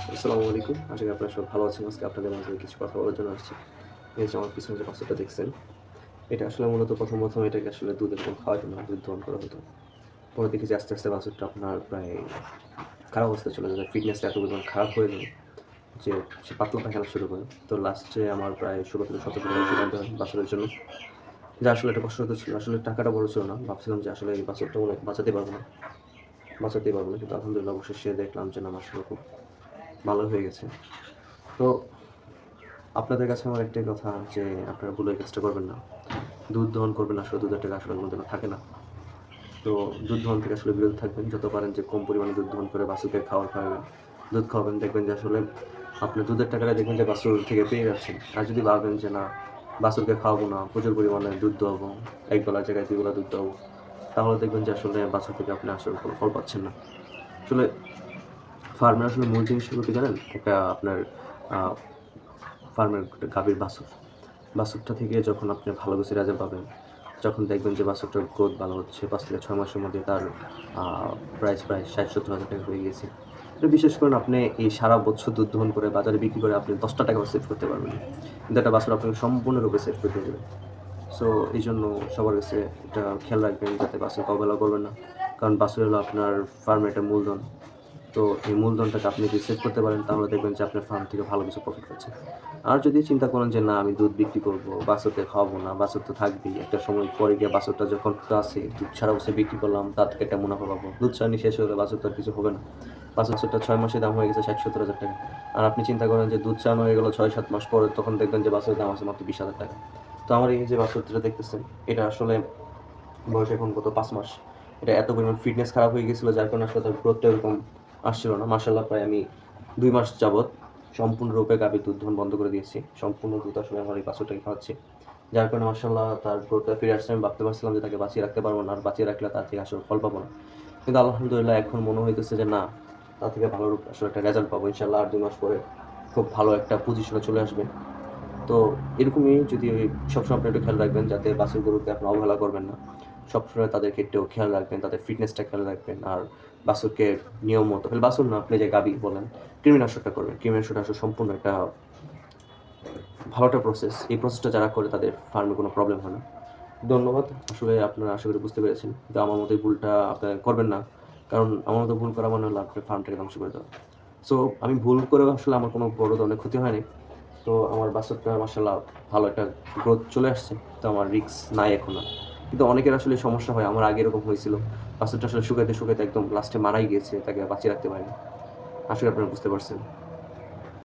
আসসালামু আলাইকুম। আশা করি আপনারা সবাই ভালো আছেন। আজকে আপনাদের মাঝে কিছু কথা বলার জন্য আসছি। এই যে আমার পিছনে যে বাছুরটা দেখছেন, এটা আসলে মূলত প্রথম এটাকে আসলে দুধ এরকম খাওয়াতো না, দুধ দহন করা হতো। পরে দেখি যে আস্তে বাছুরটা আপনার প্রায় খারাপ অবস্থায় চলে যায়। ফিটনেসটা এত পরিমাণ খারাপ হয়ে যায় যে সে পাতলা পায়খানা শুরু করে। তো লাস্টে আমার প্রায় ১৬ থেকে ১৭ টাকা ওষুধ আনতে হয় বাছুরের জন্য। যে আসলে এটা কষ্টসাধ্য ছিল। আসলে টাকাটা বড় ছিল না। ভাবছিলাম যে আসলে এই বাছুরটা মনে হয় বাঁচাতেই পারব না। কিন্তু আলহামদুলিল্লাহ অবশেষে দেখলাম যে না মাশাআল্লাহ খুব ভালো হয়ে গেছে। তো আপনাদের কাছে আমার একটাই কথা যে আপনারা ভুল এই কাজটা করবেন না। দুধ দহন করবেন আসলে দুধের টাকা আসলে কোনোদিনও থাকে না। তো দুধ দহন থেকে আসলে বিরত থাকবেন। যত পারেন যে কম পরিমাণে দুধ দহন করে বাছুরকে খাওয়াবেন। দুধ খাওয়াবেন দেখবেন যে আসলে আপনি দুধের টাকাটা দেখবেন যে বাছুর থেকে পেয়ে যাচ্ছেন। আর যদি ভাবেন যে না বাছুরকে খাওয়াবো না, প্রচুর পরিমাণে দুধ দোয়াবো, ১ বেলার জায়গায় ২ বেলা দুধ দোয়াবো, তাহলে দেখবেন যে আসলে বাছুর থেকে আপনি আসলে কোনো ফল পাচ্ছেন না। আসলে ফার্মের আসলে মূল জিনিস হলো কি জানেন? একটা আপনার আ ফার্মের একটা গাভীর বাছুর। বাছুরটা থেকে যখন আপনি ভালো কিছু রেজাল্ট পাবেন, যখন দেখবেন যে বাছুরটার গ্রোথ ভালো হচ্ছে ৫ থেকে ৬ মাসের মধ্যে তার আ প্রাইস প্রায় ৬০,০০০-৭০,০০০ টাকা হয়ে গেছে। এটা বিশ্বাস করেন আপনি এই সারা বছর দুধ দহন করে বাজারে বিক্রি করে আপনি ৳১০ সেভ করতে পারবেন না। কিন্তু একটা বাছুর আপনাকে সম্পূর্ণরূপে সেভ করে দিয়ে দেবে। সো এইজন্য সবার কাছে এটা খেয়াল রাখবেন যাতে বাছুরকে অবহেলা করবেন না। কারণ বাছুর হলো আপনার ফার্মের একটা মূলধন। তো এই মূলধনটাকে আপনি যদি সেভ করতে পারেন তাহলে দেখবেন যে আপনার ফার্ম থেকে ভালো কিছু প্রফিট পাচ্ছেন। আর যদি চিন্তা করেন যে না আমি দুধ বিক্রি করব, বাছুরকে খাওয়াবো না, বাছুর তো থাকবেই। একটা সময় পরে গিয়ে বাছুরটা যখন তো আছে, দুধ সারা বছর বিক্রি করলাম, তার থেকে একটা মুনাফা পাবো। দুধ ছাড়ানি শেষ হয়ে গেলে বাছুর তো আর কিছু হবে না। বাছুরটা ৬ মাসে দাম হয়ে গেছে ৬০,০০০-৭০,০০০ টাকা। আর আপনি চিন্তা করেন যে দুধ চালানো হয়ে গেল ৬-৭ মাস পরে তখন দেখবেন যে বাছুরের দাম আছে মাত্র ২০,০০০ টাকা। তো আমার এই যে বাছুরটা দেখতেছেন, এটা আসলে বয়স এখন কত ৫ মাস। এটা এত পরিমাণ ফিটনেস খারাপ হয়ে গেছিল যার কারণে আসলে তার গ্রোথটা এরকম আসছিল না। মাশাআল্লাহ প্রায় আমি ২ মাস যাবৎ সম্পূর্ণরূপে গাভীর দুধ দহন বন্ধ করে দিয়েছি। সম্পূর্ণ দুধ আসলে আমার এই বাছুরটাকে খাওয়াচ্ছি। যার কারণে মাশাআল্লাহ তার গ্রোথটা ফিরে আসছে। আমি ভাবতে পারছিলাম যে তাকে বাঁচিয়ে রাখতে পারবো না। আর বাঁচিয়ে রাখলে তার থেকে আসলে ফল পাবো না। কিন্তু আলহামদুলিল্লাহ এখন মনে হইতেছে যে না, তার থেকে ভালো আসলে একটা রেজাল্ট পাবো। ইনশাআল্লাহ আর ২ মাস পরে খুব ভালো একটা পজিশনে চলে আসবে। তো এরকমই যদি সবসময় আপনি একটু খেয়াল রাখবেন যাতে বাছুর গরুকে আপনি অবহেলা করবেন না। সবসময় তাদেরকে একটু খেয়াল রাখবেন, তাদের ফিটনেসটা খেয়াল রাখবেন। আর বাছুরকে নিয়ম মতো খালি বাছুর না আপনি যে গাভী বলেন, কৃমিনাশকটা করবেন। কৃমিনাশকটা আসলে সম্পূর্ণ একটা ভালো একটা প্রসেস। এই প্রসেসটা যারা করে তাদের ফার্মে কোনো প্রবলেম হয় না। ধন্যবাদ। আসলে আপনারা আশা করি বুঝতে পেরেছেন। কিন্তু আমার মতো এই ভুলটা আপনারা করবেন না। কারণ আমার মতো ভুল করা মানে হলো আপনার ফার্মটাকে ধ্বংস করে দেওয়া। সো আমি ভুল করেও আসলে আমার কোনো বড় ধরনের ক্ষতি হয়নি। তো আমার বাছুরটা মাশাআল্লাহ ভালো একটা গ্রোথ চলে আসছে। তো আমার রিস্ক নাই এখন আর। কিন্তু অনেকের আসলে সমস্যা হয়। আমার আগে এরকম হয়েছিল। বাছুরটা আসলে শুকাইতে একদম লাস্টে মারাই গিয়েছে। তাকে আর বাঁচিয়ে রাখতে পারিনি। আশা করি আপনারা বুঝতে পারছেন।